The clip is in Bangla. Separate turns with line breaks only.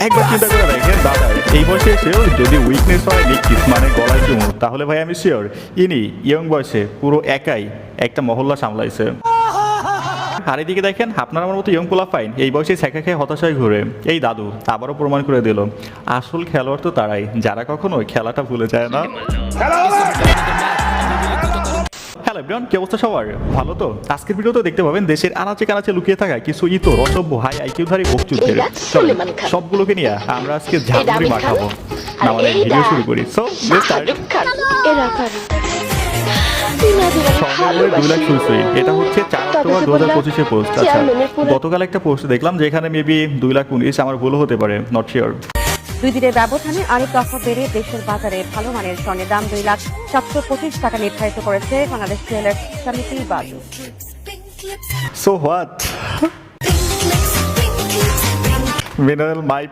একবার চিন্তা করে দেখেন দাদা এই বয়সে এসেও যদি উইকনেস হয় লিকিস মানে গলায় চুমুর, তাহলে ভাই আমি শিওর ইনি ইয়ং বয়সে পুরো একাই একটা মহল্লা সামলাইছে। আর এদিকে দেখেন আপনার আমার মতো ইয়ং পোলা ফাইন এই বয়সে ছেঁকা খেয়ে হতাশায় ঘুরে এই দাদু আবারও প্রমাণ করে দিল আসল খেলোয়াড় তো তারাই যারা কখনো খেলাটা ভুলে যায় না। হ্যালো এভরিওয়ান, কি অবস্থা সবার? ভালো তো? আজকের ভিডিওতে দেখতে পাবেন দেশের আনাচে কানাচে লুকিয়ে থাকা কিছু ইতর অসভ্য হাই আইকিউধারী বকচুদের সবগুলোকে নিয়ে আমরা আজকে ঝালমুড়ি মাখাবো। না মানে ভিডিও শুরু করি। So let's start. এটা হচ্ছে 4 অক্টোবর 2025 এর পোস্ট। আচ্ছা, গতকাল একটা পোস্ট দেখলাম যেখানে মেবি 2,19,000, আমার ভুল হতে পারে, নট শিওর।
2 দিনের ব্যবধানে আরেক দফা বেড়ে দেশের বাজারে ভালো মানের স্বর্ণের দাম 2,725 টাকা নির্ধারিত করেছে বাংলাদেশ জুয়েলার্স সমিতি বাজু।
So what? Mineral my